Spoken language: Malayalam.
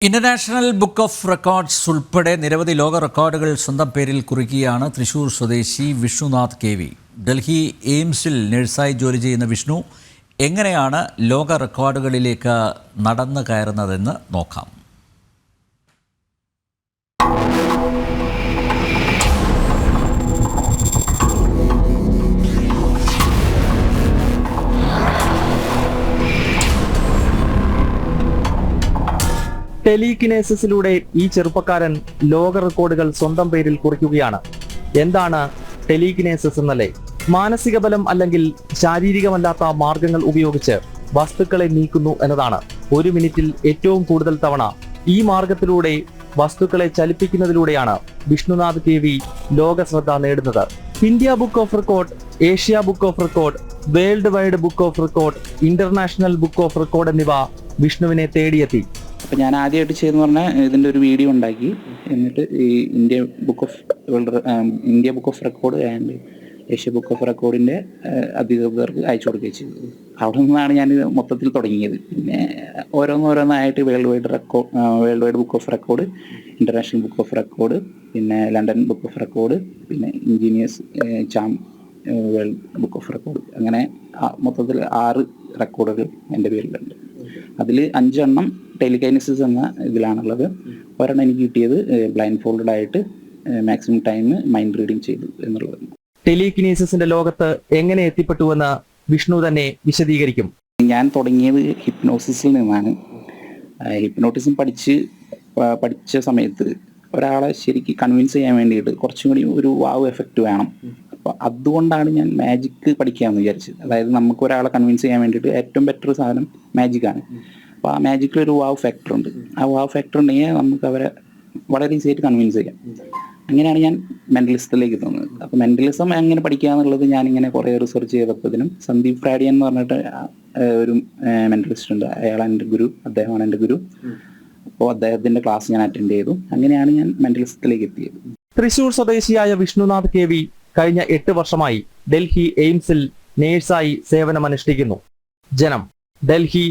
ഇന്റർനാഷണൽ ബുക്ക് ഓഫ് റെക്കോർഡ്സ് ഉൾപ്പെടെ നിരവധി ലോക റെക്കോർഡുകൾ സ്വന്തം പേരിൽ കുറിക്കുകയാണ് തൃശൂർ സ്വദേശി വിഷ്ണുനാഥ് കെ വി. ഡൽഹി എയിംസിൽ നഴ്സായി ജോലി ചെയ്യുന്ന വിഷ്ണു എങ്ങനെയാണ് ലോക റെക്കോർഡുകളിലേക്ക് നടന്നു കയറുന്നതെന്ന് നോക്കാം. ടെലികിനേസിസിലൂടെ ഈ ചെറുപ്പക്കാരൻ ലോക റെക്കോർഡുകൾ സ്വന്തം പേരിൽ കുറിക്കുകയാണ്. എന്താണ് ടെലികിനേസിസ് എന്നല്ലേ? മാനസിക ബലം അല്ലെങ്കിൽ ശാരീരികമല്ലാത്ത മാർഗങ്ങൾ ഉപയോഗിച്ച് വസ്തുക്കളെ നീക്കുന്നു എന്നതാണ്. ഒരു മിനിറ്റിൽ ഏറ്റവും കൂടുതൽ തവണ ഈ മാർഗത്തിലൂടെ വസ്തുക്കളെ ചലിപ്പിക്കുന്നതിലൂടെയാണ് വിഷ്ണുനാഥ് കെ വി ലോക ശ്രദ്ധ നേടുന്നത്. India book of record, Asia book of record, world wide book of record, international book of record എന്നിവ വിഷ്ണുവിനെ തേടിയെത്തി. അപ്പോൾ ഞാൻ ആദ്യമായിട്ട് ചെയ്തെന്ന് പറഞ്ഞാൽ ഇതിൻ്റെ ഒരു വീഡിയോ ഉണ്ടാക്കി, എന്നിട്ട് ഈ India book of record and Asia book of റെക്കോർഡിൻ്റെ അധികൃതർക്ക് അയച്ചു കൊടുക്കുകയും ചെയ്തു. അവിടെ നിന്നാണ് ഞാൻ മൊത്തത്തിൽ തുടങ്ങിയത്. പിന്നെ ഓരോന്നായിട്ട് world wide book of record, international book of record, പിന്നെ ലണ്ടൻ ബുക്ക് ഓഫ് റെക്കോർഡ്, പിന്നെ engineers world book of record, അങ്ങനെ മൊത്തത്തിൽ 6 റെക്കോർഡുകൾ എൻ്റെ പേരിലുണ്ട്. അതിൽ 5 എണ്ണം ടെലികൈനസിസ് എന്ന ഇതിലാണുള്ളത്. ഒരെണ്ണം എനിക്ക് കിട്ടിയത് ബ്ലൈൻഡ് ഫോൾഡഡ് ആയിട്ട് മാക്സിമം ടൈം മൈൻഡ് റീഡിങ് ചെയ്തു എന്നുള്ളത്. ടെലികിനേസിസിന്റെ ലോകത്ത് എങ്ങനെ എത്തിപ്പെട്ടുവെന്ന് വിഷ്ണു തന്നെ വിശദീകരിക്കും. ഞാൻ തുടങ്ങിയത് ഹിപ്നോസിസിൽ നിന്നാണ്. ഹിപ്നോട്ടിസം പഠിച്ച സമയത്ത് ഒരാളെ ശരിക്കും കൺവിൻസ് ചെയ്യാൻ വേണ്ടിയിട്ട് കുറച്ചും കൂടി ഒരു വാവ് എഫക്റ്റ് വേണം. അപ്പോൾ അതുകൊണ്ടാണ് ഞാൻ മാജിക്ക് പഠിക്കാമെന്ന് വിചാരിച്ചത്. അതായത് നമുക്ക് ഒരാളെ കൺവിൻസ് ചെയ്യാൻ വേണ്ടിയിട്ട് ഏറ്റവും ബെറ്റർ സാധനം മാജിക്കാണ്. അപ്പോൾ ആ മാജിക്കിലൊരു വാവ് ഫാക്ടർ ഉണ്ട്. ആ വാവ് ഫാക്ടർ ഉണ്ടെങ്കിൽ നമുക്ക് അവരെ വളരെ ഈസി ആയിട്ട് കൺവിൻസ് ചെയ്യാം. അങ്ങനെയാണ് ഞാൻ മെൻ്റലിസത്തിലേക്ക് എത്തുന്നത്. അപ്പോൾ മെൻ്റലിസം എങ്ങനെ പഠിക്കുക എന്നുള്ളത് ഞാനിങ്ങനെ കുറേ റിസർച്ച് ചെയ്തപ്പോഴത്തേനും സന്ദീപ് ഫ്രാഡിയൻ എന്ന് പറഞ്ഞിട്ട് ഒരു മെൻ്റലിസ്റ്റ് ഉണ്ട്. അയാളാണ് എൻ്റെ ഗുരു, അദ്ദേഹമാണ് എൻ്റെ ഗുരു. അപ്പോൾ അദ്ദേഹത്തിൻ്റെ ക്ലാസ് ഞാൻ അറ്റൻഡ് ചെയ്തു. അങ്ങനെയാണ് ഞാൻ മെൻ്റലിസത്തിലേക്ക് എത്തിയത്. തൃശൂർ സ്വദേശിയായ വിഷ്ണുനാഥ് കെ വി കഴിഞ്ഞ 8 വർഷമായി ഡൽഹി എയിംസിൽ നേഴ്സായി സേവനമനുഷ്ഠിക്കുന്നു. ജനം, ഡൽഹി.